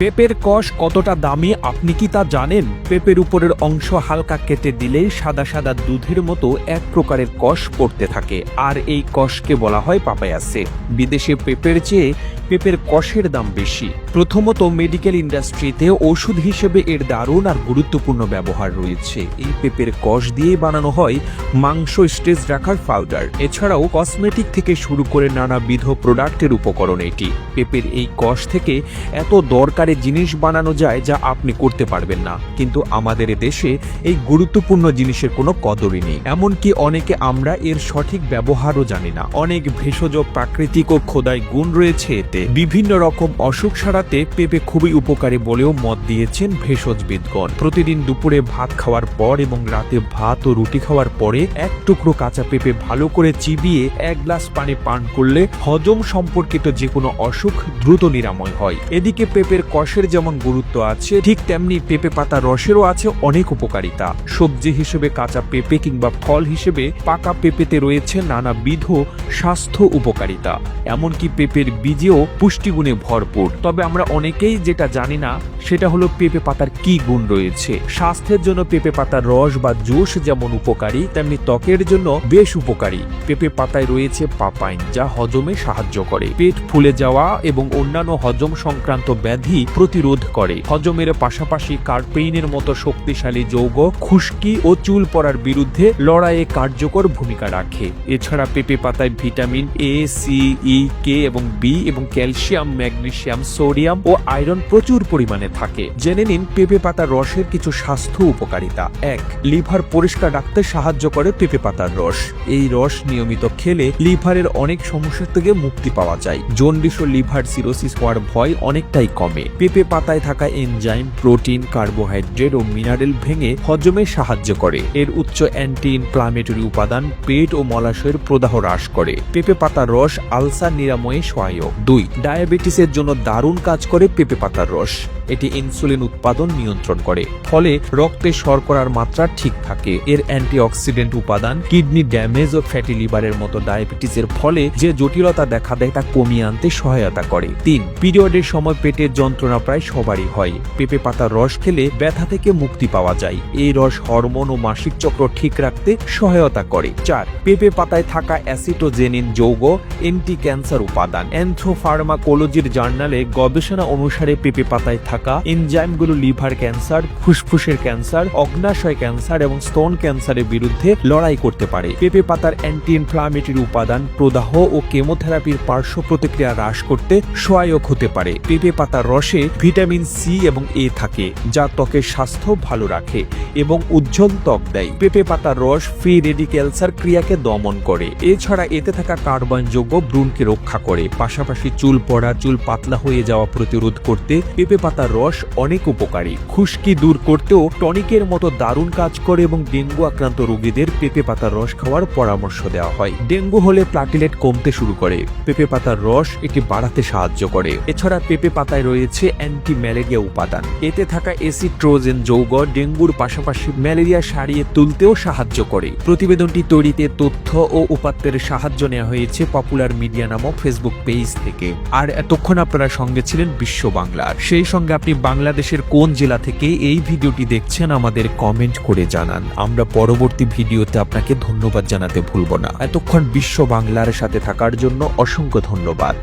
পেঁপের কষ কতটা দামি আপনি কি তা জানেন? পেঁপের উপরের অংশ হালকা কেটে দিলেই সাদা সাদা দুধের মতো এক প্রকারের কষ পড়তে থাকে, আর এই কষকে বলা হয় পাপায়াসে। বিদেশে পেঁপের চেয়ে পেঁপের কষের দাম বেশি। প্রথমত, মেডিকেল ইন্ডাস্ট্রিতে ওষুধ হিসেবে এর দারুণ আর গুরুত্বপূর্ণ ব্যবহার রয়েছে। এই পেঁপের কষ দিয়ে বানানো হয় মাংস স্টেজ রাখার পাউডার। এছাড়াও কসমেটিক থেকে শুরু করে নানাবিধ প্রোডাক্টের উপকরণ এটি। পেঁপের এই কষ থেকে এত দরকারি জিনিস বানানো যায় যা আপনি করতে পারবেন না, কিন্তু আমাদের দেশে এই গুরুত্বপূর্ণ জিনিসের কোনো কদরই নেই। এমনকি অনেকে আমরা এর সঠিক ব্যবহারও জানি না। অনেক ভেষজ, প্রাকৃতিক ও খোদাই গুণ রয়েছে এতে। বিভিন্ন রকম অসুখ সারাতে পেঁপে খুবই উপকারী বলেও মত দিয়েছেন ভেষজবিদগণ। প্রতিদিন দুপুরে ভাত খাওয়ার পর এবং রাতে ভাত ও রুটি খাওয়ার পরে এক টুকরো কাঁচা পেঁপে ভালো করে চিবিয়ে এক গ্লাস পানি পান করলে হজম সম্পর্কিত যে কোনো অসুখ দ্রুত নিরাময় হয়। এদিকে পেঁপের কষের যেমন গুরুত্ব আছে, ঠিক তেমনি পেঁপে পাতা রসেরও আছে অনেক উপকারিতা। সবজি হিসেবে কাঁচা পেঁপে কিংবা ফল হিসেবে পাকা পেঁপেতে রয়েছে নানাবিধ স্বাস্থ্য উপকারিতা। এমনকি পেঁপের বীজেও পুষ্টিগুণে ভরপুর। তবে আমরা অনেকেই যেটা জানি না সেটা হলো পেঁপে পাতার কি গুণ রয়েছে। স্বাস্থ্যের জন্য পেঁপে পাতার রস বা জুস যেমন উপকারী, তেমনি ত্বকের জন্য বেশ উপকারী। পেঁপে পাতায় রয়েছে পাপাইন, যা হজমে সাহায্য করে। পেট ফুলে যাওয়া এবং অন্যান্য হজম সংক্রান্ত ব্যাধি প্রতিরোধ করে। হজমের পাশাপাশি কার্পেইনের মতো শক্তিশালী যৌগ খুশকি ও চুল পড়ার বিরুদ্ধে লড়াইয়ে কার্যকর ভূমিকা রাখে। এছাড়া পেঁপে পাতায় ভিটামিন এ, সি, ই, কে এবং বি এবং ক্যালসিয়াম, ম্যাগনেসিয়াম, সোডিয়াম ও আয়রন প্রচুর পরিমাণে থাকে। জেনে নিন পেঁপে পাতার রসের কিছু স্বাস্থ্য উপকারিতা। 1. লিভার পরিষ্কার রাখতে সাহায্য করে পেঁপে পাতার রস। এই রস নিয়মিত খেলে লিভারের অনেক সমস্যা থেকে মুক্তি পাওয়া যায়। জন্ডিস ও লিভার সিরোসিস হওয়ার ভয় অনেকটাই কমে। পেঁপে পাতায় থাকা এনজাইম প্রোটিন, কার্বোহাইড্রেট ও মিনারেল ভেঙে হজমে সাহায্য করে। এর উচ্চ অ্যান্টি ইনফ্লামেটরি উপাদান পেট ও মলাশয়ের প্রদাহ হ্রাস করে। পেঁপে পাতার রস আলসার নিরাময়ে সহায়ক। 2. ডায়াবেটিসের জন্য দারুণ কাজ করে পেঁপে পাতার রস। এটি ইনসুলিন উৎপাদন নিয়ন্ত্রণ করে, ফলে রক্তে শর্করার মাত্রা ঠিক থাকে। এর অ্যান্টিঅক্সিডেন্ট উপাদান কিডনি ড্যামেজ ও ফ্যাটি লিভারের মতো ডায়াবেটিসের ফলে যে জটিলতা দেখা দেয় তা কমিয়ে আনতে সহায়তা করে। 3. পিরিয়ডের সময় পেটের যন্ত্রণা প্রায় সবারই হয়। পেঁপে পাতার রস খেলে ব্যথা থেকে মুক্তি পাওয়া যায়। এই রস হরমোন ও মাসিক চক্র ঠিক রাখতে সহায়তা করে। 4. পেঁপে পাতায় থাকা অ্যাসিটোজেনিন যৌগ অ্যান্টি ক্যান্সার উপাদান। অ্যান্থ্রোফার্মাকোলজির জার্নালে গবেষণা অনুসারে পেঁপে পাতায় থাকা এনজাইমগুলো লিভার ক্যান্সার, ফুসফুসের ক্যান্সার, অগ্নাশয় ক্যান্সার এবং স্তন ক্যান্সারের বিরুদ্ধে লড়াই করতে পারে। পেঁপে পাতার অ্যান্টি ইনফ্লামেটরি উপাদান প্রদাহ ও কেমোথেরাপির পার্শ্ব প্রতিক্রিয়া হ্রাস করতে সহায়ক হতে পারে। পেঁপে পাতার রসে ভিটামিন সি এবং এ থাকে, যা ত্বকের স্বাস্থ্য ভালো রাখে এবং উজ্জ্বল ত্বক দেয়। পেঁপে পাতার রস ফ্রি রেডিক্যালসের ক্রিয়াকে দমন করে। এছাড়া এতে থাকা কার্বন যৌগ ভ্রূণকে রক্ষা করে। পাশাপাশি চুল পড়া, চুল পাতলা হয়ে যাওয়া প্রতিরোধ করতে পেঁপে পাতার রস অনেক উপকারী। খুশকি দূর করতেও টনিকের মতো দারুণ কাজ করে এবং ডেঙ্গু আক্রান্ত রোগীদের পেঁপে পাতার রস খাওয়ার পরামর্শ দেওয়া হয়। ডেঙ্গু হলে প্লাটিলেট কমতে শুরু করে। পেঁপে পাতার রস এটি বাড়াতে সাহায্য করে। এছাড়া পেঁপে পাতায় রয়েছে অ্যান্টি ম্যালেরিয়া উপাদান। এতে থাকা এসিট্রোজেন যৌগ ডেঙ্গুর পাশাপাশি ম্যালেরিয়া সারিয়ে তুলতেও সাহায্য করে। প্রতিবেদনটি তৈরিতে তথ্য ও উপাত্তের সাহায্য নেওয়া হয়েছে পপুলার মিডিয়া নামক ফেসবুক পেজ থেকে। আর এতক্ষণ আপনারা সঙ্গে ছিলেন বিশ্ব বাংলার। সেই সঙ্গে আপনি বাংলাদেশের কোন জেলা থেকে এই ভিডিওটি দেখছেন আমাদের কমেন্ট করে জানান। আমরা পরবর্তী ভিডিওতে আপনাকে ধন্যবাদ জানাতে ভুলব না। এতক্ষণ বিশ্ব বাংলার সাথে থাকার জন্য অসংখ্য ধন্যবাদ।